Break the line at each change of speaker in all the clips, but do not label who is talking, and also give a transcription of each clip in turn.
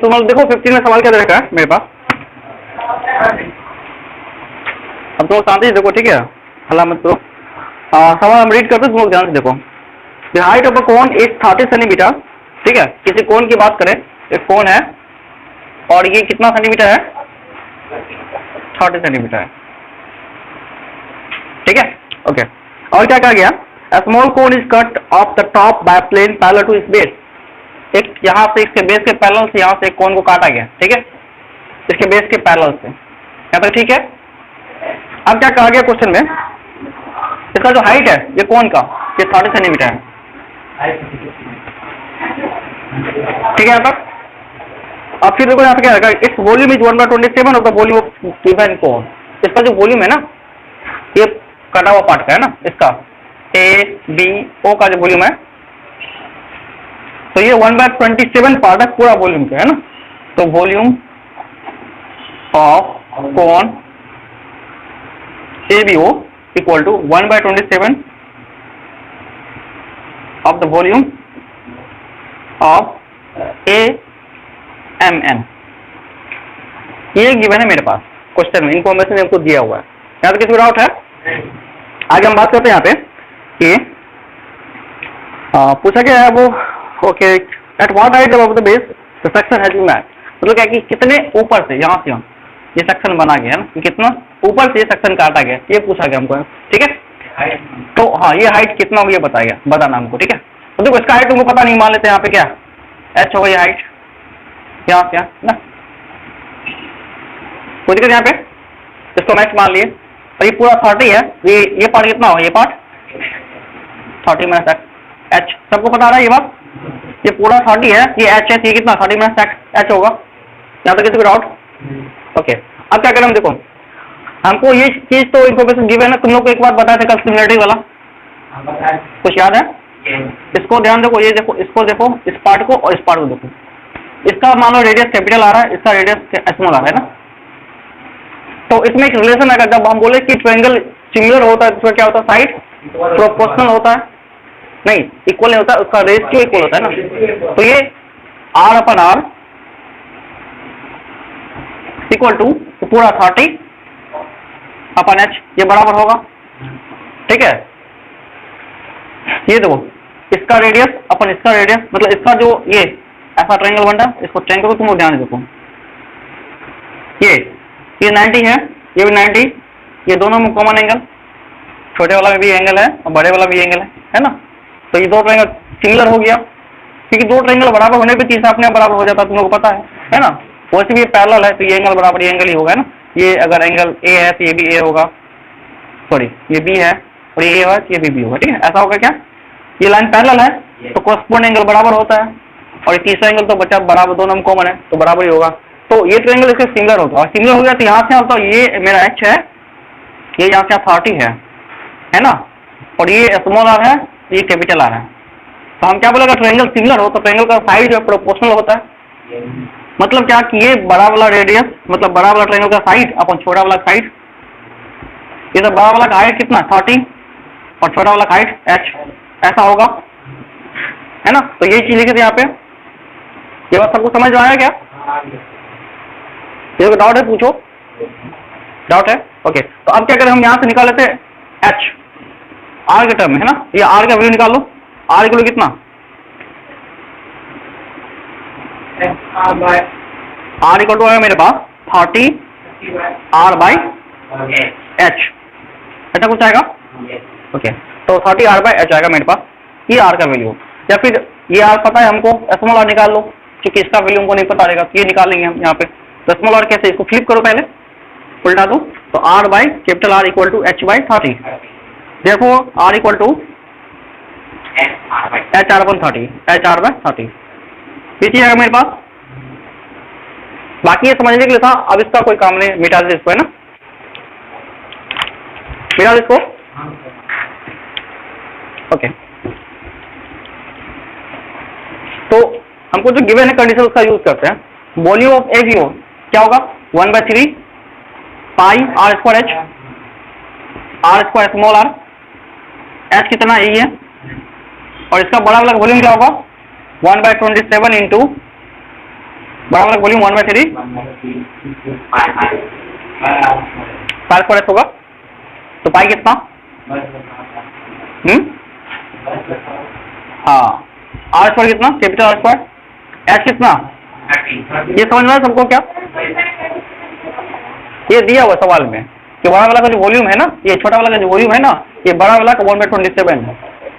तो मतलब देखो 15 में सवाल क्या दे रखा है मेरे पास। अब तो शांति से देखो, ठीक है, हल्ला मत करो। सवाल हम रीड करते तुम लोग ध्यान से देखो। The height of a cone is 30 centimetre, ठीक है। किसी कोन की बात करें, एक कोन है और ये कितना सेंटीमीटर है, 30 सेंटीमीटर है, ठीक है, ओके। और क्या कहा गया, a small cone is cut off the top by a plane parallel to its base। एक यहाँ से इसके बेस के पैरेलल से यहाँ से एक कोन को काटा गया, ठीक है, इसके बेस के पैरेलल से यहाँ तक, ठीक है। अब क्या कहा गया क्वेश्चन में, इसका जो हाइट है ये कोन का, ये 30 सेंटीमीटर है, ठीक है यहाँ तक। अब फिर देखो यहाँ पे क्या है, it's volume is 1/27 of the volume of given cone. इसका जो वॉल्यूम है ना, ये कटा हुआ पार्ट का है ना, इसका ABO का जो वॉल्यूम है, तो ये 1/27 पार्ट है पूरा वॉल्यूम का, है ना। तो volume of cone ABO equal to 1/27 of the volume of AMN। ये गिवन है मेरे पास क्वेश्चन में, इंफॉर्मेशन हमको दिया हुआ है। यहाँ पे किसी डाउट है? आगे हम बात करते हैं यहाँ पे कि पूछा गया है वो, okay, at what height above the base the section has been matched. मतलब क्या कि कितने ऊपर से यहाँ से ये सेक्शन बना गया है ना, कितना ऊपर से ये सेक्शन काटा गया, ये पूछा गया हमको, ठीक है। तो हाँ, ये हाइट कितना होगी ये बताएगा, बताना हमको, ठीक है। तो देखो इसका हाइट तुमको पता नहीं, मान लेते हैं यहाँ पे क्या h होगा, ये हाइट यहाँ से ना, कोई दिक्कत यहाँ पे, इसको मैच मान लिए। और ये पूरा 30 है, ये पार्ट कितना होगा, ये पार्ट 30 - h, सबको पता रहा है ये बात। ये पूरा 30 है, ये h है, ये कितना 30 - h होगा। यहाँ तक किसी को डाउट? ओके। अब क्या करें हम, देखो हमको ये चीज तो इन्फॉर्मेशन गिवन है, तुम लोग को एक बार बताया था कल सिमिलरिटी वाला, कुछ याद है? इसको ध्यान देखो, ये देखो, इसको देखो, इस पार्ट को और इस पार्ट को देखो। इसका मान लो रेडियस कैपिटल आ रहा है, इसका रेडियस स्मॉल आ रहा है ना। तो इसमें एक रिलेशन आएगा, जब हम बोले कि ट्रायंगल सिमिलर होता है तो क्या होता है, साइड प्रोपोर्शनल होता है, नहीं इक्वल नहीं होता, उसका रेशियो इक्वल होता है ना। तो ये R/R इक्वल टू पूरा 30/h, ये बराबर होगा, ठीक है। ये देखो, इसका रेडियस अपन इसका रेडियस, मतलब इसका जो ये ऐसा ट्रायंगल बनता है, इसको ट्रायंगल को तुम लोग ध्यान देखो, ये 90 है, ये भी 90, ये दोनों में कॉमन एंगल, छोटे वाला भी एंगल है और बड़े वाला भी एंगल है ना। तो ये दो ट्रायंगल सिमिलर हो गया, क्योंकि दो ट्रायंगल बराबर होने पे तीसरा अपने बराबर हो जाता है, तुम लोग को पता है ना। वैसे भी ये पैरेलल है तो ये एंगल बराबर ये एंगल ही होगा, है ना। ये अगर एंगल A है तो ये भी A होगा, सॉरी ये B है और ये A है तो ये भी B होगा, ठीक है। ऐसा होगा क्या, ये लाइन पैरेलल है तो कॉरस्पॉन्डिंग एंगल बराबर होता है, और तीसरा एंगल तो बचा बराबर, दोनों में कॉमन है तो बराबर ही होगा। तो ये ट्रायंगल इसके सिमिलर होगा, और सिमिलर हो गया तो यहाँ से आता ये मेरा h है, ये यहाँ से 30 है ना, और ये स्मॉल r है, ये कैपिटल R है। तो हम क्या बोलेगा, ट्रायंगल सिमिलर हो तो ट्रायंगल का साइड जो है प्रोपोर्शनल होता है। मतलब क्या कि ये बड़ा वाला रेडियस, मतलब बड़ा वाला ट्रायंगल का साइड अपन छोटा वाला साइड, ये तो बड़ा वाला का हाइट कितना 30 और छोटा वाला का हाइट h, ऐसा होगा, है ना। तो यही चीज लिखे थे यहाँ पे। ये बात सबको समझ में आया क्या? ये डाउट है पूछो, डाउट है? ओके। तो अब क्या करें, हम यहाँ से निकाल लेते हैं h r के टर्म में, है ना। ये r का वैल्यू निकाल लो, r इक्वल कितना, r इक्वल टू है मेरे पास 30 r/h, ऐसा कुछ आएगा, ओके। तो 30 r/h आएगा मेरे पास, ये r का वैल्यू। या फिर ये r पता है हमको, स्मॉल r निकाल लो, क्योंकि इसका वैल्यू हमको नहीं पता रहेगा, तो ये निकाल लेंगे हम यहाँ पे। तो स्मॉल r कैसे, इसको फ्लिप करो, पहले उल्टा दो, तो r/R इक्वल टू h/30। देखो r equal to HR/30, HR/30 ये चीज आएगा मेरे पास। बाकी ये समझने के लिए था, अब इसका कोई काम नहीं, मिटा दे इसको, है ना, मिटा दे इसको, ओके। तो हमको जो गिवन है कंडीशन उसका यूज करते हैं। वॉल्यूम ऑफ ABO क्या होगा, 1/3 पाई r²h, r² small r, h कितना यही है, और इसका बड़ा वाला वॉल्यूम क्या होगा 1/27 इंटू बड़ा वाला वॉल्यूम 1/3 पाई स्क्वायर एच होगा, तो पाई कितना? हाँ, आर स्क्वायर कितना? कैपिटल आर स्क्वायर, एच कितना? ये समझ में आया सबको क्या? ये दिया हुआ सवाल में कि बड़ा वाला का जो वॉल्यूम है ना, ये छोटा वाला का जो वॉल्यूम है ना, ये बड़ा वाला का 1/27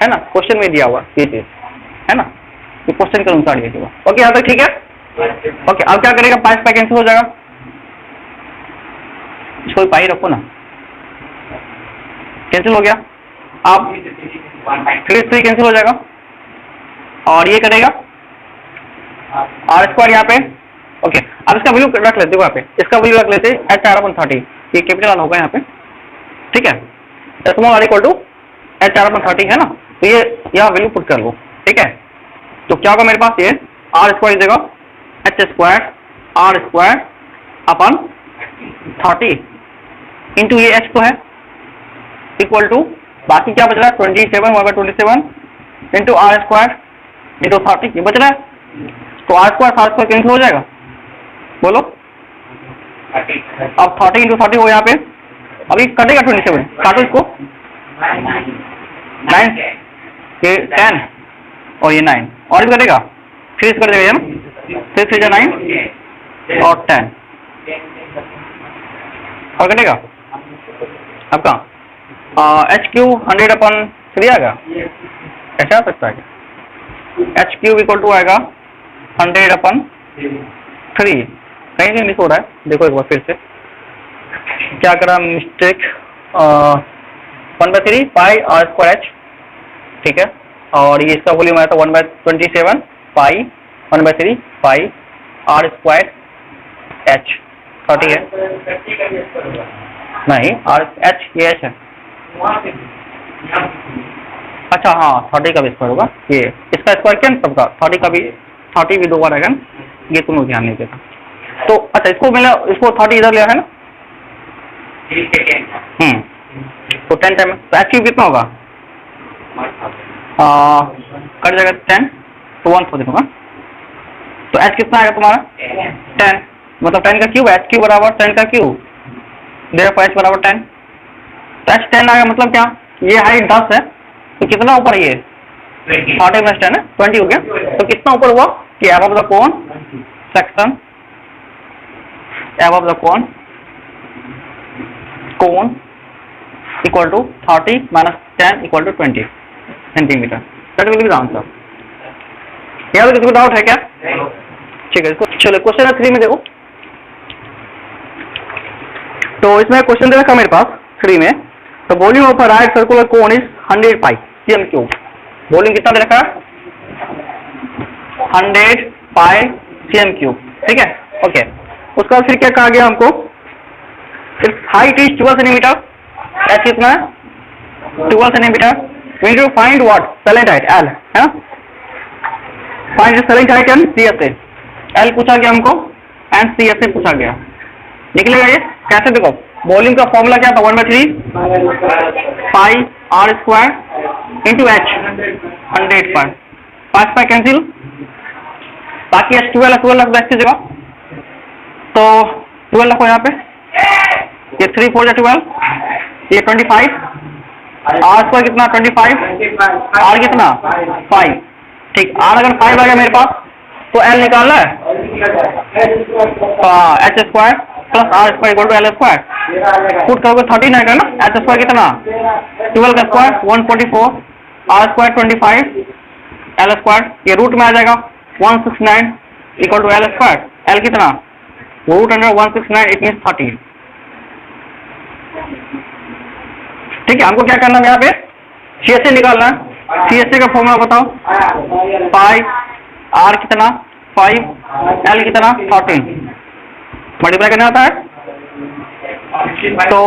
है ना, क्वेश्चन में दिया हुआ ये चीज है ना, ये क्वेश्चन के अनुसार ये हुआ। ओके, यहाँ तक ठीक है? ओके, अब क्या करेगा? पाई पाई कैंसिल हो जाएगा, इसको पाई रखो ना, कैंसिल हो गया। आप 3 कैंसिल हो जाएगा, और ये करेगा आर स्क्वायर यहाँ पे। ओके, अब इसका वैल्यू रख लेते हो यहाँ पे, इसका वैल्यू रख लेते एच आर अपन 30, ये कैपिटल आर होगा यहाँ पे, ठीक है। Small r equal to h r अपन 30 है ना, तो ये यहाँ वैल्यू पुट कर लो, ठीक है। तो क्या होगा मेरे पास? ये आर स्क्वायर देगा h square r square upon 30 into ये एच तो है इक्वल टू, बाकी क्या बच रहा है? 27 इंटू आर स्क्वायर इंटू 30, ये बच रहा है। तो आर स्क्वायर कैंसिल हो जाएगा, बोलो। अब 30 इंटू 30 हो यहाँ पे, अभी कटेगा 27, काटो इसको, 9 ये 10 और ये 9 और भी कटेगा, फिर कर देगा ना, 6 3 9 और 10 और कटेगा। अब कहाँ एच क्यू 100/3 आएगा, ऐसा आ सकता है क्या? एच क्यूब इक्वल टू आएगा 100/3, कहीं मिस हो रहा है, देखो एक बार फिर से, क्या करा mistake, 1/3 pi r square h, ठीक है, और ये इसका वॉल्यूम आया था 1/27 pi 1/3 pi r square h 30 है, नहीं आर एच ये एच है, अच्छा हाँ 30 का भी स्क्वायर होगा, ये इसका स्क्वायर क्या सबका 30 का भी, 30 भी 2 बार आएगा, ये तुम्हें ध्यान नहीं देता। तो अच्छा इसको मिला, इसको 30 इधर लिया है ना, तो 10 टाइम, तो एच क्यूब कितना होगा? कट जाएगा 10, तो 1 हो दूंगा, तो एच कितना आएगा तुम्हारा? 10, मतलब 10 का क्यूब, एच क्यूब बराबर 10 का क्यूब, देखो एच बराबर 10, तो एच 10 आएगा, मतलब क्या? ये हाइट 10 है, तो कितना ऊपर? ये 30 में 10 है 20 हो गया, तो कितना ऊपर हुआ कि above the cone section, above the cone equal to 30 minus 10 equal to 20 centimetre, that will be the answer. यहाँ पे किसी को डाउट है क्या? ठीक है, इसको चलो क्वेश्चन 3 में देखो, तो इसमें क्वेश्चन दे रखा मेरे पास 3 में, तो volume of a right circular cone is 100 pi cm cube, volume कितना दे रखा है? 100 पाई cm क्यूब, ठीक है। ओके, उसका फिर क्या कहा गया हमको? हाइट इज 12 सेंटीमीटर, एच कितना है? 12 centimetre, we need to find what? Slant height l, है ना, find slant height and c s a, l पूछा गया हमको एंड सी एस ए पूछा गया, निकलेगा ये कैसे? देखो वॉल्यूम का फॉर्मूला क्या था? 1/3 pi r square into h 100 pi, 5 pi cancel, बाकी एच 12 रख दो एच की जगह, तो 12 रखो यहाँ पे, ये 3 4 12, ये 25, आर स्क्वायर कितना? 25, आर कितना? 5, ठीक, आर अगर 5 आ गया मेरे पास तो एल निकालना है, h square plus r square equal to l square, put करोगे 13 आएगा ना, एच स्क्वायर कितना? 12 का square 144, r square 25, l square ये रूट में आ जाएगा 169 equal to l square, l कितना? रूट अंडर 169 इट मीन्स 13, ठीक है। हमको क्या करना है यहाँ पे? CSA निकालना है, CSA का फॉर्मूला बताओ, पाई आर कितना? 5, एल कितना? 13, मल्टीप्लाई करना होता है, तो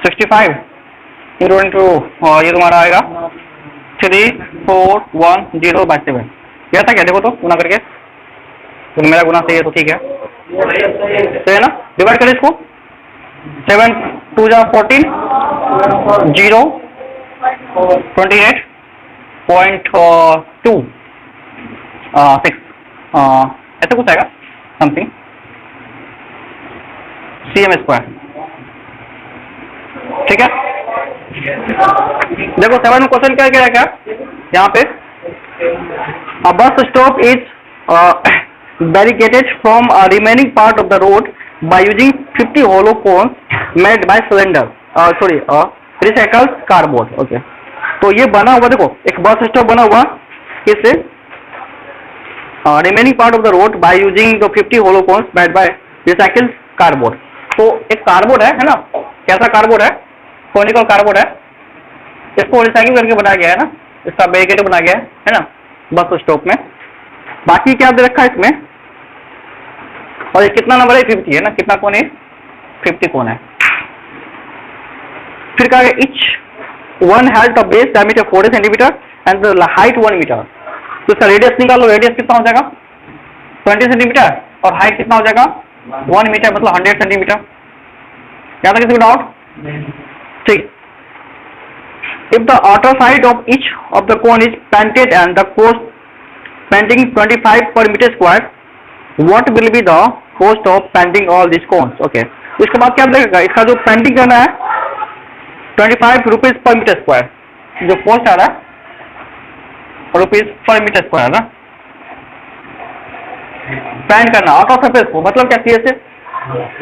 65 इंटू ये तुम्हारा आएगा 3410/7, यह था क्या? देखो तो गुना करके, तो मेरा गुना सही है तो ठीक है, सही है ना, डिवाइड करें इसको, 7 2 जा 14, 0 28.2 6 ऐसा कुछ आएगा समथिंग cm²। ठीक है, देखो 7 में क्वेश्चन क्या क्या है, क्या यहाँ पे a bus stop is barricaded from a remaining part of the road by using 50 hollow cones made by cylinder recycled cardboard। Okay, तो ये बना हुआ, देखो एक बस स्टॉप बना हुआ किससे, remaining part of the road by using the 50 hollow cones made by recycled cardboard। तो एक कार्डबोर्ड है ना, कैसा कार्डबोर्ड है, कोनिकल कार्डबोर्ड है, इसको रिसाइकिल करके बनाया गया है ना, इसका बैरिकेड बनाया गया है ना बस स्टॉप में। बाकी क्या दे रखा है इसमें, और ये कितना नंबर है, 50 है ना, कितना कोन है, 50 कोन है। फिर कहा गया each one has the base diameter 40 centimetre and the height 1 metre. तो इसका रेडियस निकालो, रेडियस कितना हो जाएगा 20 सेंटीमीटर और हाइट कितना हो जाएगा 1 मीटर, मतलब 100 सेंटीमीटर। क्या था किसी को डाउट? ठीक। If the outer side of each of the cone is painted and the cost painting 25 per meter square, what will be the cost of painting all these cones? Okay, इसके बाद क्या लगेगा, इसका जो पेंटिंग करना है 25 rupees per metre square, जो cost आ रहा है रुपीज पर मीटर स्क्वायर ना, पेंट करना आउट ऑफ सरफेस को, मतलब क्या सीएस से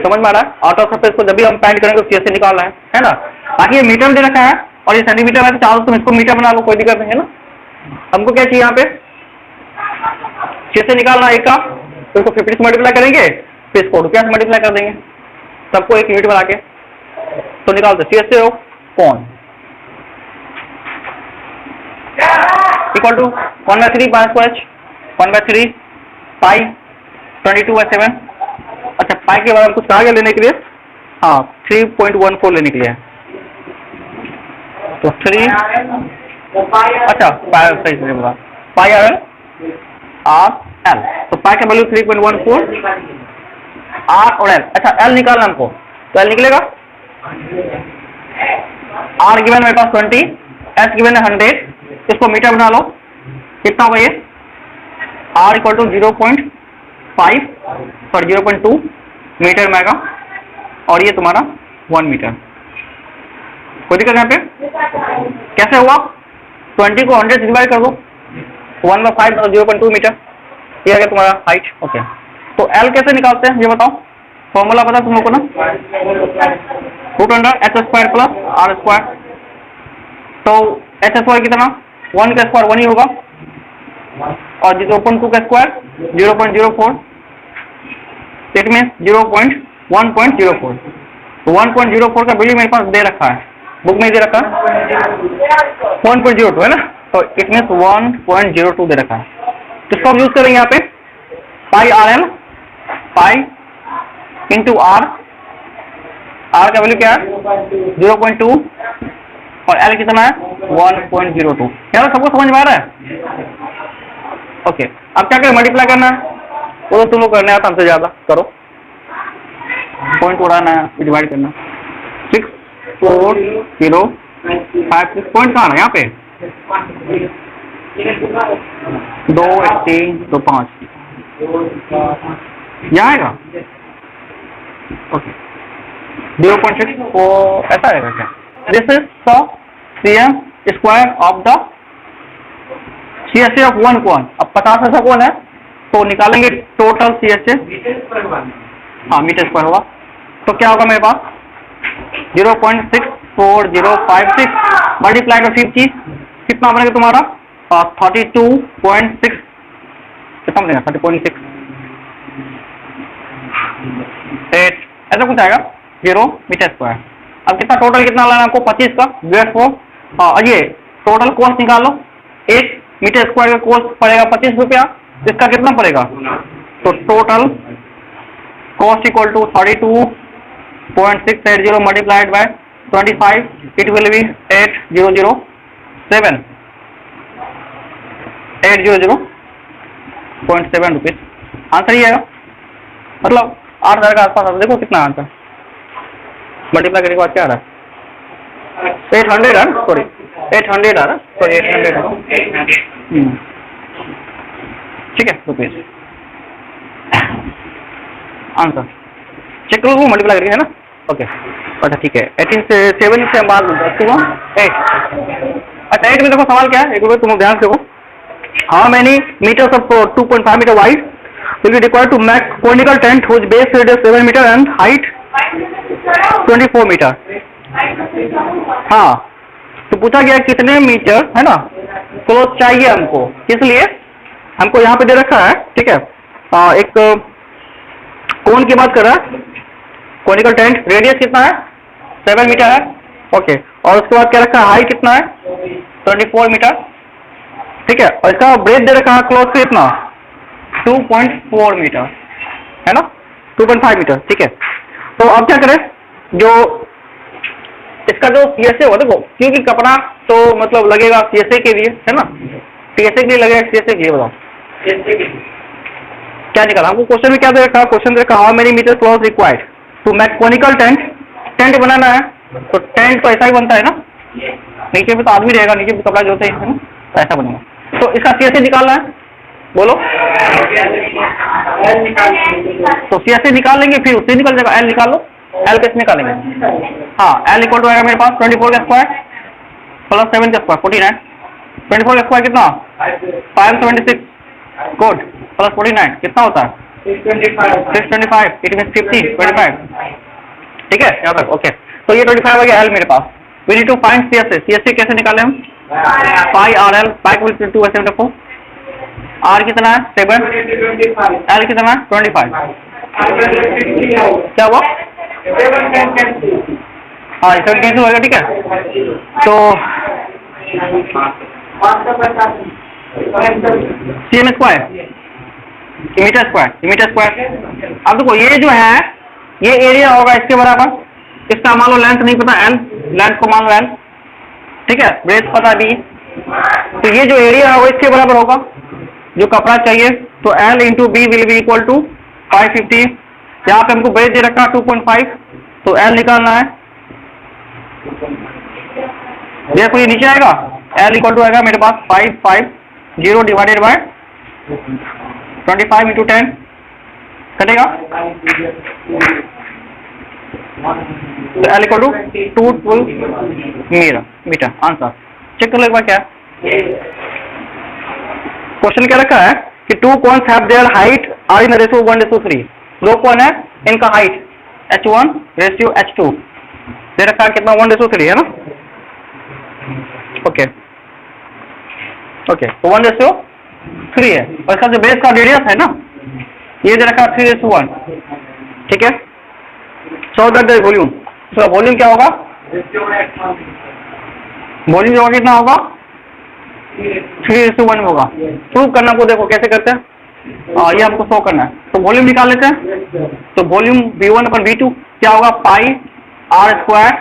समझ में आ रहा है, आउट ऑफ सरफेस को जब भी हम पेंट करेंगे तो सीएस से निकालना है ना। बाकी ये मीटर में दे रखा है और ये सेंटीमीटर है, तो चाहो तुम इसको मीटर बना लो, कोई दिक्कत नहीं है ना। हमको क्या चाहिए यहाँ पे, 6 से निकालना एक का, तो इसको 50 से मल्टीप्लाई करेंगे, फिर इसको रुपया से मल्टीप्लाई कर देंगे, सबको एक यूनिट बना के तो निकाल दो। 6 से हो कौन इक्वल टू 1/3 पाई स्क्वायर 1/3 पाई 22/7। अच्छा, पाई के बाद हम कुछ कहा गया लेने के लिए, हाँ 3.14 लेने के लिए, तो 3 अच्छा पाई सही से बोला, पाई आर एल, तो पाई का वैल्यू 3.14 आर और एल। अच्छा एल निकालना हमको, तो एल निकलेगा, आर गिवन मेरे पास 20, एस गिवन है 100, इसको मीटर बना लो, कितना होगा ये, आर इक्वल टू 0.5 और 0.2 मीटर में आएगा, और ये तुम्हारा 1 मीटर। कोई दिक्कत यहाँ पे, कैसे हुआ, 20 को 100 से डिवाइड कर दो, 1/5 और 0.2 मीटर, ये आ गया तुम्हारा हाइट। ओके, तो एल कैसे निकालते हैं ये बताओ, फॉर्मूला पता तुम लोग को ना, √h² प्लस r², तो h² कितना 1 का स्क्वायर 1 ही होगा, और 0.2 का स्क्वायर 0.04, इट मीन 1.04। तो 1.04 का वैल्यू मेरे पास दे रखा है, बुक में दे रखा है 1.02 है ना, तो इट मीन 1.02 दे रखा है। तो इसको हम यूज करेंगे यहाँ पे, pi r l, pi into r, r का वैल्यू क्या है 0.2 और एल कितना है 1.02। यार सबको समझ में आ रहा है? ओके, अब क्या करें, मल्टीप्लाई करना है, वो तो तुम लोग करने आता हमसे ज्यादा, करो, पॉइंट उड़ाना है, डिवाइड करना, 64056 पॉइंट कहाँ है यहाँ पे, 2 1 3 2 5 यहाँ आएगा। ओके 0.6 वो ऐसा आएगा क्या, this is the cm² of the CSA of 1 कोन। अब 50 ऐसा कोन है तो निकालेंगे टोटल CSA, हाँ मीटर स्क्वायर होगा, तो क्या होगा मेरे पास 0.64056 मल्टीप्लाई का 50, कितना बनेगा तुम्हारा 32.6, कितना बनेगा 30.6 8, ऐसा कुछ आएगा 0 मीटर स्क्वायर। अब कितना टोटल कितना लाना आपको 25 का, ये टोटल कॉस्ट निकालो, 1 मीटर स्क्वायर का कॉस्ट पड़ेगा 25 रुपया, इसका कितना पड़ेगा, तो total cost equal to 32.680 multiplied by 25, it will be 800.7 rupees. Answer ही आएगा, मतलब 8,000 के आसपास। देखो कितना आंसर मल्टीप्लाई करने के बाद क्या आ रहा है, 800 है, सॉरी 800 आ रहा, सॉरी 800 ठीक है रुपीज। आंसर चेक करो, वो मल्टीप्लाई करके है ना। ओके अच्छा ठीक है, 18 से 7 से हम बात 8। अच्छा 8 में देखो सवाल क्या है, एक बार तुम ध्यान से देखो। How many metres of 2.5 metre wide will be required to make conical tent whose base radius 7 meter and height 24 metre. हाँ तो पूछा गया कितने मीटर है ना क्लोज चाहिए हमको, इसलिए हमको यहाँ पे दे रखा है, ठीक है। एक कोन की बात कर रहा है, कोनिकल टेंट, रेडियस कितना है 7 मीटर है, ओके। और उसके बाद क्या रखा है, हाइट कितना है 24 मीटर, ठीक है। और इसका ब्रेथ दे रखा है क्लोज से इतना 2.4 मीटर है ना, 2.5 मीटर, ठीक है। तो अब क्या करें, जो इसका जो CSA होगा देखो, क्योंकि कपड़ा तो मतलब लगेगा CSA के लिए है ना, TSA के लिए लगेगा, CSA के लिए बताओ क्या निकाला हमको। क्वेश्चन में क्या दे रखा, क्वेश्चन दे रखा how many metre cloth required to make conical tent. Tent बनाना है तो टेंट तो ऐसा ही बनता है ना, नीचे पे तो आदमी रहेगा, नीचे पे कपड़ा जो होता है ना, तो ऐसा बनेगा। तो इसका CSA निकालना है, बोलो। तो CSA निकाल लेंगे, फिर उससे निकल जाएगा, L निकाल लो, L किस निकालेंगे, हाँ L इक्वल टू आएगा मेरे पास 24 का स्क्वायर प्लस 7 का स्क्वायर 49। 24 का स्क्वायर कितना 576 कोड प्लस 49 कितना होता है 625, इट मीन 50 25, ठीक है यहाँ तक, ओके। तो ये 25 आ गया L मेरे पास। We need to find CSA। CSA कैसे निकाले हम, पाई RL, पाई को 2 ऐसे रखो, R कितना है 7, L कितना है 25, क्या हुआ हाँ 7 कैंसिल होगा, ठीक है। तो CM स्क्वायर मीटर स्क्वायर। अब देखो ये जो है ये एरिया होगा इसके बराबर, इसका मान लो लेंथ नहीं पता L, लेंथ को मान लो L, ठीक है, ब्रेथ पता B, तो ये जो एरिया है वो इसके बराबर होगा जो कपड़ा चाहिए। तो L into B will be equal to 550। यहाँ पे हमको ब्रेथ दे रखा 2.5, तो L निकालना है, देखो ये नीचे आएगा, L इक्वल टू आएगा मेरे पास 550 डिवाइडेड बाय 25 इंटू 10 कटेगा, तो L equal to 212 metre. Answer check कर लो एक बार, क्या क्वेश्चन क्या रखा है कि two cones have their height are in ratio 1:3। दो कौन है, इनका हाइट H1 रेशियो H2 दे रखा है कितना 1:3 है ना, ओके ओके। तो 1:3 है, और इसका जो बेस का रेडियस है ना ये दे रखा 3:1, ठीक है। सो दैट द वॉल्यूम, तो वॉल्यूम क्या होगा, वॉल्यूम जो होगा कितना होगा 3:1 होगा। प्रूव करना को देखो कैसे करते हैं, ये हमको शो करना है। तो वॉल्यूम निकाल लेते हैं, तो वॉल्यूम V1/V2 क्या होगा पाई R²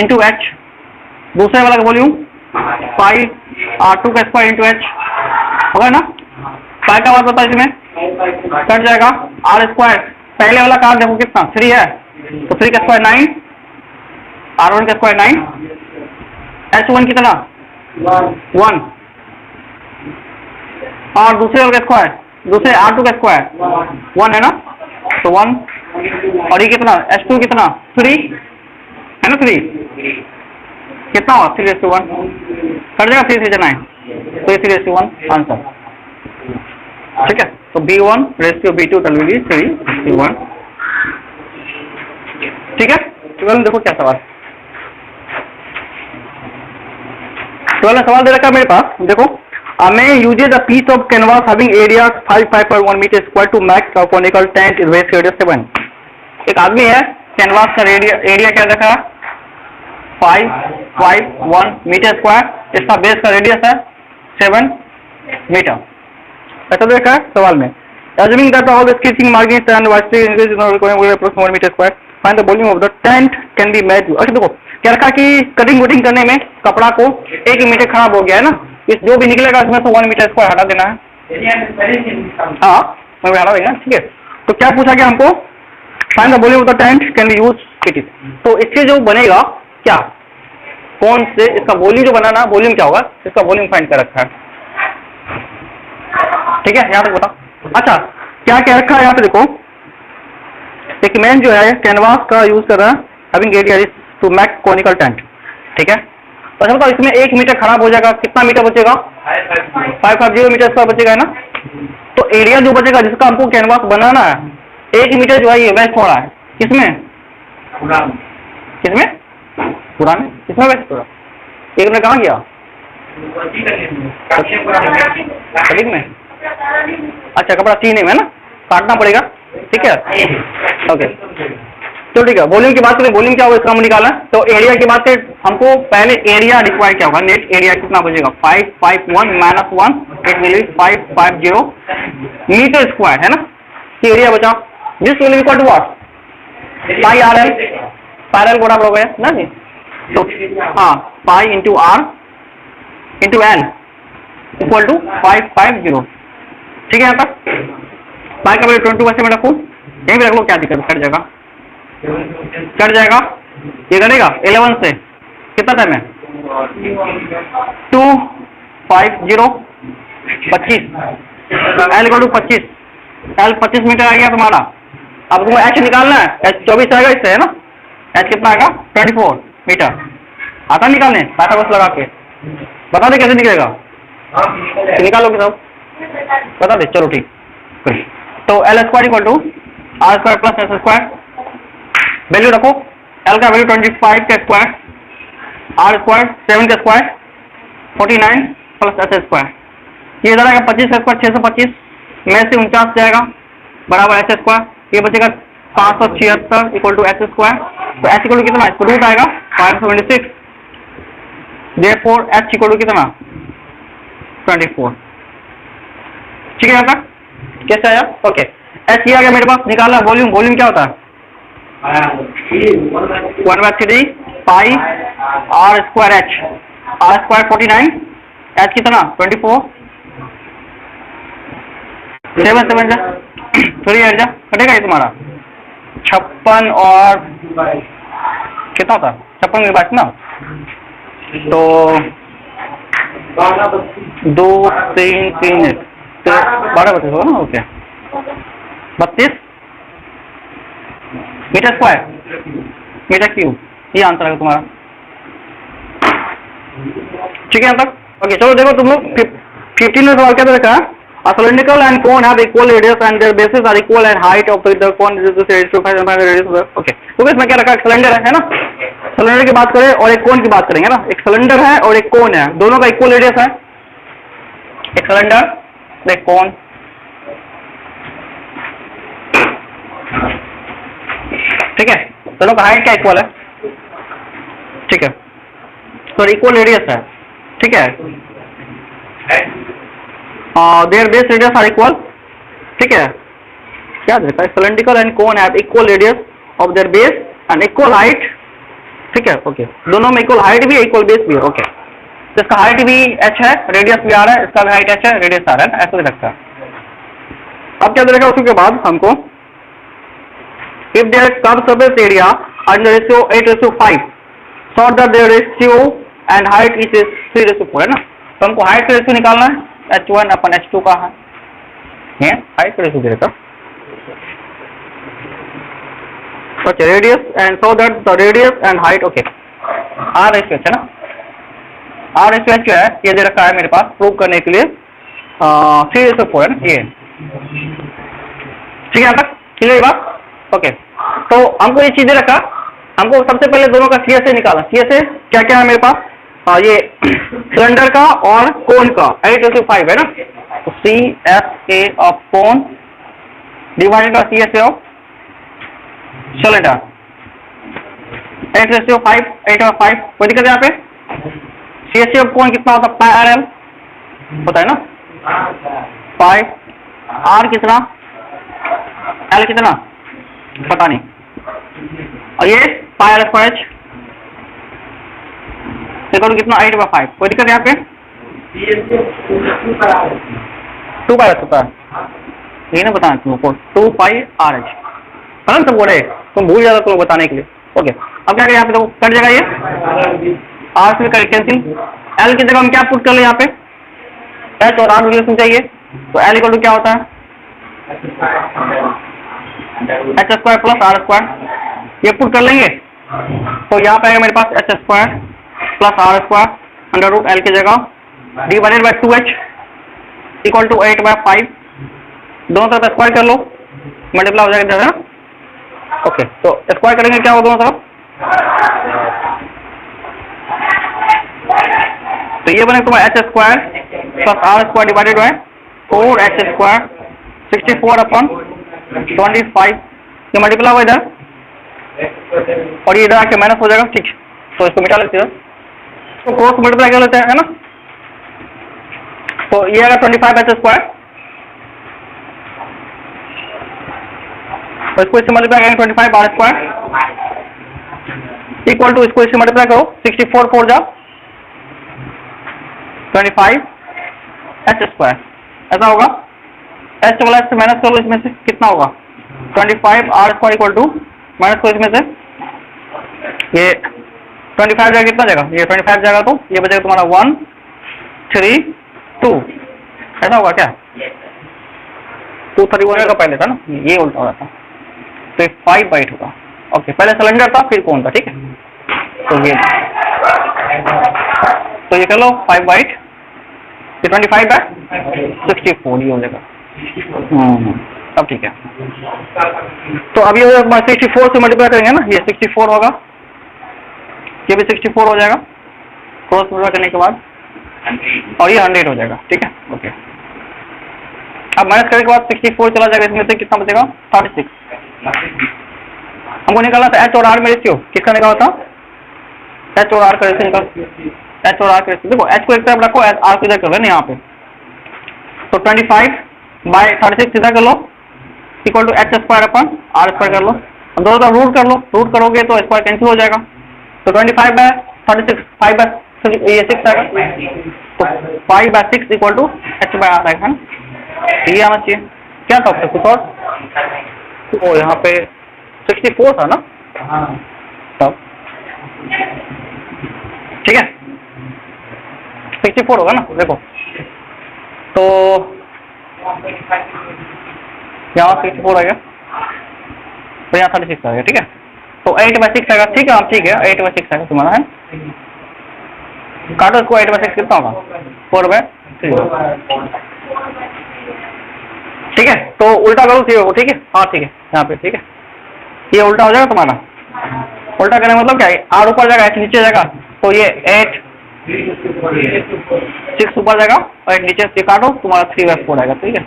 इंटू H, दूसरे वाला का वॉल्यूम पाई R2 का स्क्वायर इंटू H होगा ना। पाई का बात बता इसमें कट जाएगा, R², पहले वाला का देखो कितना 3 है, तो 3 का स्क्वायर 9, R1 का स्क्वायर 9, H1 कितना 1, और दूसरे वाले का स्क्वायर, दूसरे R2 का स्क्वायर 1 है ना, तो 1, और ये कितना H2 कितना 3 है ना, 3 कितना हुआ 3:1 कट जाएगा, 3 9, तो ये 3:1 आंसर, ठीक है। तो B1 रेशियो B2 टलवी 3:1, ठीक है। 12 देखो क्या सवाल, 12 सवाल दे रखा है मेरे पास, देखो मैं uses a piece of canvas having area 5.1 metre square to make a conical tent is base radius 7। एक आदमी है, कैनवास का एरिया क्या रखा 5.1 मीटर स्क्वायर, इसका बेस का रेडियस है 7 मीटर, ऐसा देखा है सवाल में। Assuming that all the sketching margins and vastly increase in approximately 1 meter square, find the volume of the tent can be made। अच्छा देखो क्या रखा कि कटिंग वुटिंग करने में कपड़ा को 1 मीटर खराब हो गया है ना, इस जो भी निकलेगा इसमें तो 1 मीटर स्क्वायर हटा देना है, हाँ मैं हटा देगा, ठीक है। तो क्या पूछा गया हमको, find the volume of the tent can be use it is. तो इससे जो बनेगा क्या, कौन से इसका वॉल्यूम जो बनाना, वॉल्यूम क्या होगा, इसका वॉल्यूम फाइंड कर रखा है, ठीक है। यहाँ तक बताओ। अच्छा क्या क्या रखा है यहाँ पे देखो, एक मैन जो है कैनवास का यूज कर रहा है, having area to make conical tent, ठीक है। तो अच्छा बताओ, इसमें 1 मीटर खराब हो जाएगा, कितना मीटर बचेगा? 550 मीटर स्क्वायर बचेगा, है ना। तो एरिया जो बचेगा जिसका हमको कैनवास बनाना है, 1 मीटर जो है ये वेस्ट हो रहा है, किसमें? किसमें? पुराने किसमें वेस्ट हो रहा है? एक में कहाँ गया? सलीम में। अच्छा, कपड़ा सीने में ना, काटना पड़ेगा, ठीक है, ओके। तो ठीक है, वॉल्यूम की बात करें, वॉल्यूम क्या होगा इसका हम निकाला। तो एरिया की बात करें, हमको पहले एरिया रिक्वायर क्या होगा, नेट एरिया कितना बचेगा? 551 - 1 it will be 550 metre square, है ना। एरिया बचा, this will equal to what? Pi r l, parallel बराबर हो गया ना जी। तो हाँ, pi into r into l equal to 550, ठीक है। यहाँ तक पाई का वैल्यू 22 वैसे में रखूँ, यहीं भी रख लो, क्या दिक्कत, कट जाएगा, कट जाएगा, ये करेगा 11 से कितना टाइम है? 250 25 l equal to 25, l 25 metre आ गया तुम्हारा। अब तुमको एच निकालना है, एच 24 आएगा इससे, है ना। एच कितना आएगा? 24 मीटर। आता निकालने पैसा बस लगा के, बता दे कैसे निकलेगा, निकालोगे सब बता दे, चलो ठीक। तो l square equal to r square plus s square, value रखो, एल का वैल्यू 25 का स्क्वायर, आर स्क्वायर 7 का स्क्वायर 49 प्लस एस स्क्वायर, ये इधर आएगा 25 का स्क्वायर 625 में से 49 जाएगा बराबर एच स्क्वायर, ये बचेगा 576 इक्वल टू एच स्क्वायर। तो एच इक्वल टू कितना? इसको रूट आएगा 576, देयरफॉर एच इक्वल टू कितना? 24, ठीक है। यहाँ तक कैसे आया? ओके, एच ये आ गया मेरे पास, निकालना वॉल्यूम। वॉल्यूम क्या होता है? 1/3 pi r square h, r square 49, h कितना? 24, 7 7 जा 3 8 जा, कटेगा ये तुम्हारा 56 और कितना होता? 56 के बाद ना, तो 2 3 3 12 32 होगा ना, okay 32 metre square, metre cube, ये आंसर है तुम्हारा, ठीक है। यहाँ तक ओके। चलो देखो तुम लोग 15 में सवाल क्या दे रखा है? A cylindrical and cone have equal radius and their bases are equal and height of the cone is the radius to 5 radius, okay। तो इसमें क्या रखा है? सिलेंडर है ना, सिलेंडर की बात करें और एक कोन की बात करेंगे ना। एक सिलेंडर है और एक कोन है, दोनों का इक्वल रेडियस है, एक सिलेंडर एक कोन, ठीक है, दोनों का हाइट क्या इक्वल है, ठीक है, तो इक्वल रेडियस है, ठीक है। Their base radius are equal, ठीक है, क्या देखा है? Cylindrical and cone have equal radius of their base and equal height, ठीक है, ओके। दोनों में इक्वल हाइट भी है, इक्वल बेस भी है, ओके। तो इसका हाइट भी h है, रेडियस भी आ रहा है, इसका भी हाइट h है, रेडियस आ रहा है, ऐसा भी रखता है। अब क्या देखा उसके बाद हमको, if their curve surface area and ratio 8:5 so that their ratio and height is 3:4, है ना। तो हमको हाइट का रेशियो निकालना है, h1 अपन h2 का है, हाइट का रेशियो दे रखा, okay, radius and so that the radius and height, okay, r ratio है ना, आर रेशियो क्या है ये दे रखा है मेरे पास प्रूव करने के लिए 3:4 है ना, ये ठीक है। यहाँ तक क्लियर बात, ओके। तो हमको ये चीज दे रखा, हमको सबसे पहले दोनों का CSA निकाला। CSA क्या क्या है मेरे पास? ये सिलेंडर का और कोन का 8:5 है ना, तो CSA of cone divided by CSA of cylinder 8:5 कोई दिक्कत है यहाँ पे? CSA ऑफ कोन कितना होता है? पाई आर एल होता है ना, पाई आर कितना, एल कितना पता नहीं, और ये पाई आर स्क्वायर एच कितना 8/5, कोई दिक्कत यहाँ पे? 2 पाई होता है, ये ना बताना तुमको 2 पाई आर एच, है ना, सब बोले तुम भूल जाता तुमको बताने के लिए, ओके। अब क्या करें यहाँ पे, तो कट जाएगा ये आर से कैंसिल, एल की जगह हम क्या पुट कर ले यहाँ पे? एच और आर रिलेशन चाहिए, तो एल इक्वल टू क्या होता है? H square plus r square, ये पुट कर लेंगे तो यहाँ पे आएगा मेरे पास h square plus r square under root l की जगह divided by 2h equal to 8/5, दोनों तरफ स्क्वायर कर लो, मल्टीप्लाई हो जाएगा ना। ओके, तो स्क्वायर करेंगे क्या होगा दोनों तरफ, तो ये बने तुम्हारा h square plus r square divided by 4h square 64/25, ये मल्टीप्लाई होगा इधर और ये इधर आके माइनस हो जाएगा। ठीक, तो इसको मिटा लेते हैं, तो क्रॉस मल्टीप्लाई कर लेते हैं, है ना। तो ये आएगा 25h स्क्वायर, तो इसको इससे मल्टीप्लाई करेंगे 25 आर स्क्वायर इक्वल टू, इसको इससे मल्टीप्लाई करो 64 4 जा 25h स्क्वायर, ऐसा होगा। एच वाला से माइनस करो, इसमें से कितना होगा 25 r square equal to minus करो इसमें से, ये 25 जाएगा, कितना जाएगा, ये 25 जाएगा, तो ये बचेगा तुम्हारा 1 3 2, ऐसा होगा क्या, 231 का पहले था ना, ये उल्टा हो रहा था, तो 5/8 होगा। ओके, पहले सिलेंडर था फिर कौन था, ठीक है, तो ये कर लो 5/8, ये 25/64 ये हो जाएगा। अब ठीक है, तो अब ये 64 से मल्टीप्लाई करेंगे ना, ये 64 होगा, ये भी 64 हो जाएगा क्रॉस मल्टीप्लाई करने के बाद, और ये 100 हो जाएगा। ठीक है, ओके, अब माइनस करने के बाद 64 चला जाएगा, इसमें से कितना बचेगा 36। हमको निकालना था एच और आर में रेशियो, किसका निकाला था, एच और आर का रेशियो निकाल, एच और आर का रेशियो, देखो एच को एक तरफ रखो, आर को इधर कर लेना यहाँ पे, तो 25/36 सीधा कर लो इक्वल टू एच स्क्वायर अपन आर स्क्वायर कर लो, दोनों तरफ रूट कर लो, रूट करोगे तो स्क्वायर कैंसिल हो जाएगा, तो 25/36 5/6 ये 6 आएगा, तो 5/6 इक्वल टू h/r आएगा, ये आना चाहिए। क्या था आपसे कुछ और, तो यहाँ पे 64 था ना, तब ठीक है 64 होगा ना, देखो तो यहाँ 64 आएगा, तो यहाँ 36 आएगा, ठीक है, तो 8/6 आएगा, ठीक है, ठीक है 8/6 आएगा तुम्हारा, है काटो इसको, 8/6 कितना होगा 4/3, ठीक है, तो उल्टा करो ठीक है, ठीक है, हाँ ठीक है, यहाँ पे ठीक है, ये उल्टा हो जाएगा तुम्हारा, उल्टा करने मतलब क्या है, आर ऊपर जाएगा एच नीचे जाएगा, तो ये 8 6 ऊपर जाएगा और 8 नीचे से काटो, तुम्हारा 3/4 आएगा, ठीक है,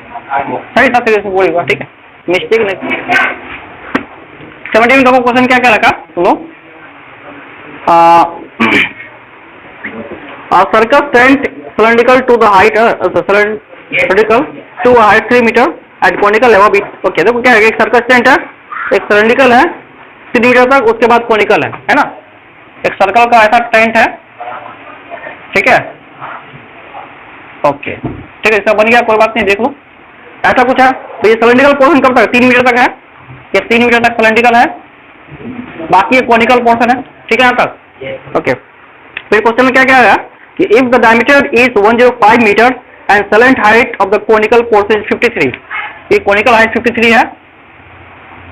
सही था 3/4 होगा, ठीक है, मिस्टेक नहीं। 17 का क्वेश्चन क्या क्या रखा सुनो, circle stand cylindrical to the height cylindrical to a height 3 meter at conical above it, okay, देखो क्या है, एक सर्कल स्टैंड है, एक सिलेंड्रिकल है 3 मीटर तक, उसके बाद कॉनिकल है ना, एक सर्कल का ऐसा टेंट है, ठीक है, ओके ठीक है, इसका बन गया, कोई बात नहीं, देख लो ऐसा कुछ है, तो ये सिलेंड्रिकल पोर्शन कब तक 3 मीटर तक है, ये 3 मीटर तक सिलेंड्रिकल है, बाकी ये कॉनिकल पोर्शन है, ठीक है यहाँ तक, ओके। फिर क्वेश्चन में क्या क्या है कि if the diameter is 105 metre and slant height of the conical portion 53, ये कॉनिकल हाइट 53 है,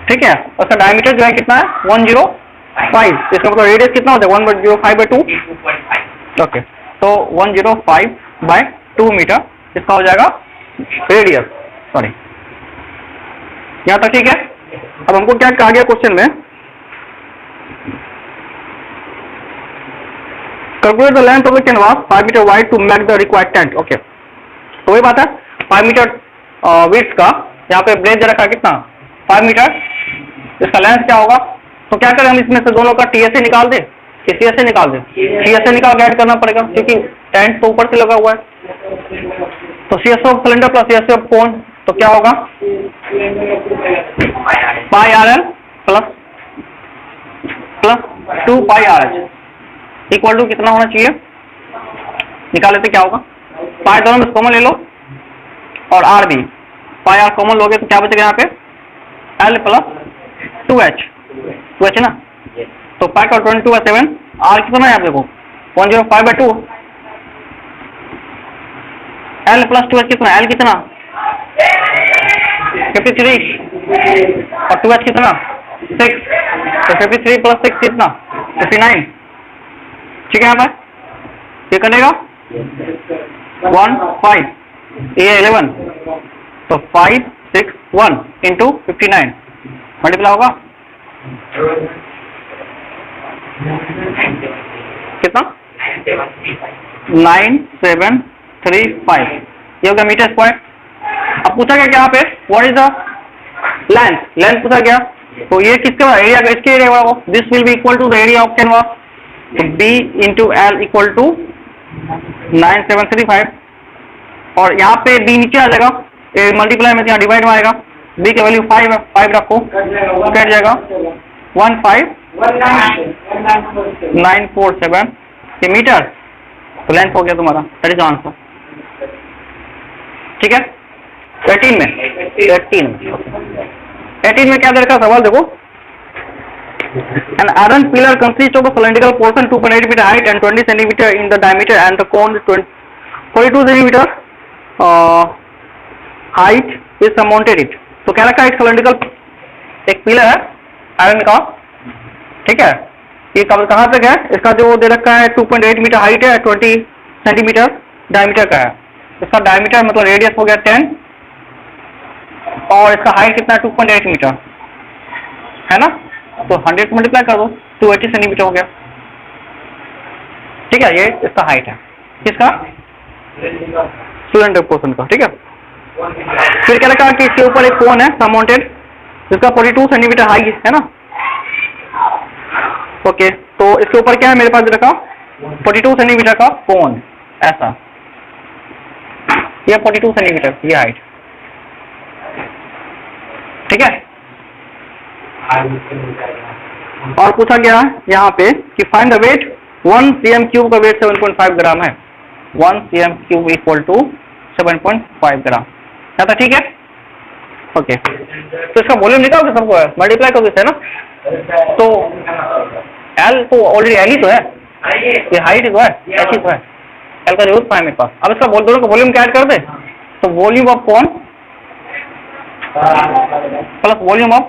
ठीक है, उसका डायमीटर जो है कितना है 105, इसका मतलब रेडियस कितना होता है 1/05/2, ओके, तो 105/2 मीटर इसका हो जाएगा रेडियस, सॉरी यहाँ तक, ठीक है। अब हमको क्या कहा गया क्वेश्चन में, calculate the length of the canvas 5 metre wide to make the required tent, okay, तो वही बात है 5 मीटर विड्थ का, यहाँ पे ब्रेथ दे रखा कितना 5 मीटर, इसका लेंथ क्या होगा, तो क्या करें हम इसमें से दोनों का TSA निकाल दे, CSA निकाल दे, TSA निकाल के ऐड करना पड़ेगा क्योंकि टेंट तो ऊपर से लगा हुआ है, तो CSA of cylinder plus CSA of cone, तो क्या होगा πRL plus 2πRH equal to कितना होना चाहिए, निकाल लेते क्या होगा, पाई दोनों में कॉमन ले लो और आर भी, पाई आर कॉमन लोगे तो क्या बचेगा यहाँ पे L प्लस 2H ना, तो पाई का 22/7, आर कितना है आप देखो 105/2, L प्लस 2H कितना, L कितना 53, और 2h कितना 6, तो 53 प्लस 6 कितना 59, ठीक है। यहाँ पर ये करेगा 1 5, ये 11, तो 5 6 1 इंटू 59 मल्टीप्लाई होगा कितना 9735, ये हो गया मीटर स्क्वायर। अब पूछा गया यहाँ पे व्हाट इज द लेंथ पूछा गया, तो ये किसके एरिया का, इसके एरिया का, this will be equal to the area of canvas, तो B into l equal to 9735, और यहाँ पे B नीचे आ जाएगा, मल्टीप्लाई में यहाँ डिवाइड में आएगा, B की वैल्यू 5 है, 5 रखो कट जाएगा 15947 मीटर, तो लेंथ हो गया तुम्हारा, दैट इज आंसर, ठीक है। 18 में क्या दे रखा सवाल देखो, an iron pillar consists of a cylindrical portion 2.8 meter height and 20 centimeter in the diameter and the cone 42 centimeter height is surmounted it, तो क्या रखा है cylindrical एक पिलर है आयरन का, ठीक है। ये कहाँ तक है, इसका जो दे रखा है 2.8 मीटर हाइट है, 20 सेंटीमीटर डायमीटर का है, इसका डायमीटर मतलब रेडियस हो गया 10 और इसका हाइट कितना 2.8 मीटर है ना, तो 100 मल्टीप्लाई कर दो 280 सेंटीमीटर हो गया, ठीक है। ये इसका हाइट है किसका सिलेंडर पोर्शन का, ठीक है। फिर क्या रखा कि इसके ऊपर एक कोन है सरमाउंटेड जिसका 42 सेंटीमीटर हाई है ना, ओके। तो इसके ऊपर क्या है मेरे पास रखा 42 सेंटीमीटर का कोन, ऐसा ये 42 सेंटीमीटर ये हाइट, ठीक है। और पूछा गया यहाँ पे कि फाइंड द वेट 1 cm³ का वेट 7.5 ग्राम है, 1 cm³ इक्वल टू 7.5 ग्राम, यहाँ तक ठीक है, ओके। तो इसका वॉल्यूम निकालोगे सबको है, मल्टीप्लाई करोगे है ना, तो L तो ऑलरेडी L ही तो है, ये हाइट तो है H ही तो है, L का जरूरत है मेरे पास। अब इसका दोनों का वॉल्यूम क्या ऐड कर दे, तो volume of cone plus volume of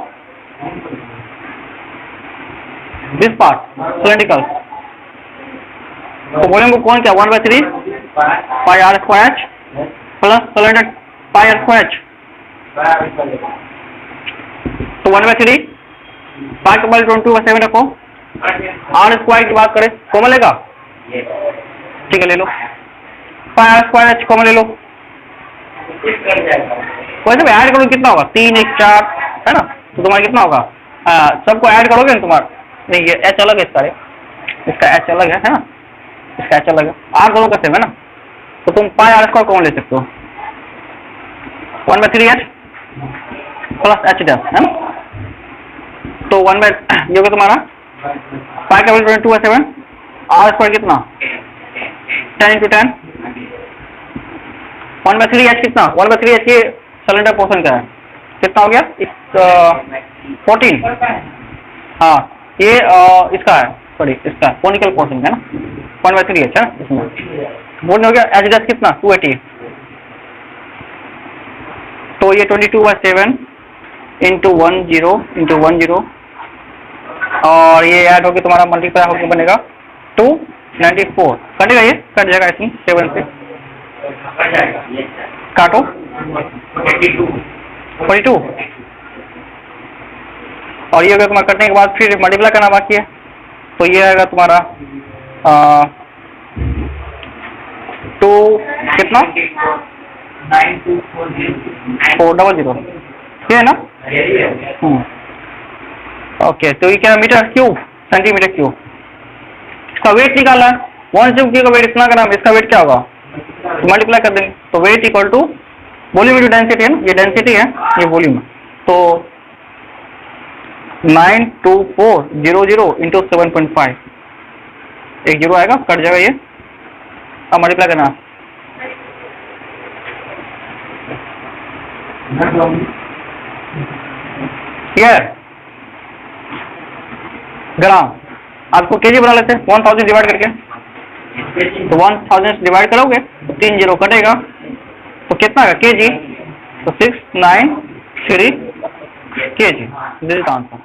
this part cylindrical, तो वॉल्यूम ऑफ कौन क्या 1/3 pi r square h plus cylinder pi r square h, तो 1/3 पाई के बल 22/7 रखो, r स्क्वायर की बात करें कॉमन लेगा, ठीक है ले लो, पाई r स्क्वायर h कॉमन ले लो, वैसे भी ऐड करो कितना होगा 3 1 4 है ना, तो तुम्हारा कितना होगा, सबको ऐड करोगे ना तुम्हारा, नहीं ये h अलग है इसका h अलग है ना, इसका h अलग है, r दोनों का सेम है ना, तो तुम पाई r स्क्वायर कॉमन ले सकते हो 1/3 h प्लस h डैश है ना, तो 1 बाय ये होगा तुम्हारा पाई का वैल्यू 22/7, r स्क्वायर कितना 10 × 10, 1/3 h कितना 1/3 h ये सिलेंडर पोर्शन का है, कितना हो गया 14, हाँ ये इसका है सॉरी इसका कोनिकल पोर्शन का है ना 1/3 h है ना, इसमें बोलने हो गया h डैश कितना 280, तो ये 22/7 इंटू 10 और ये ऐड होकर तुम्हारा मल्टीप्लाई होकर बनेगा 294, कटेगा ये कट जाएगा इसमें 7 से काटो 42 और ये अगर तुम्हारा कटने के बाद फिर मल्टीप्लाई करना बाकी है, तो ये आएगा तुम्हारा 2 कितना 400 ये है ना, ओके। तो ये क्या मीटर क्यूब सेंटीमीटर क्यूब, इसका वेट निकालना है 1 cm³ का वेट इतना ग्राम, इसका वेट क्या होगा तो मल्टीप्लाई कर देंगे, तो weight equal to volume into density है ना, ये डेंसिटी है ये वॉल्यूम है, तो 92400 इंटू 7.5 एक जीरो आएगा कट जाएगा ये, अब मल्टीप्लाई करना ग्राम, आपको केजी बना लेते हैं 1000 डिवाइड करके, तो 1000 डिवाइड करोगे तो 3 जीरो कटेगा, तो कितना है केजी, तो 693 के जी, दिस इज आंसर।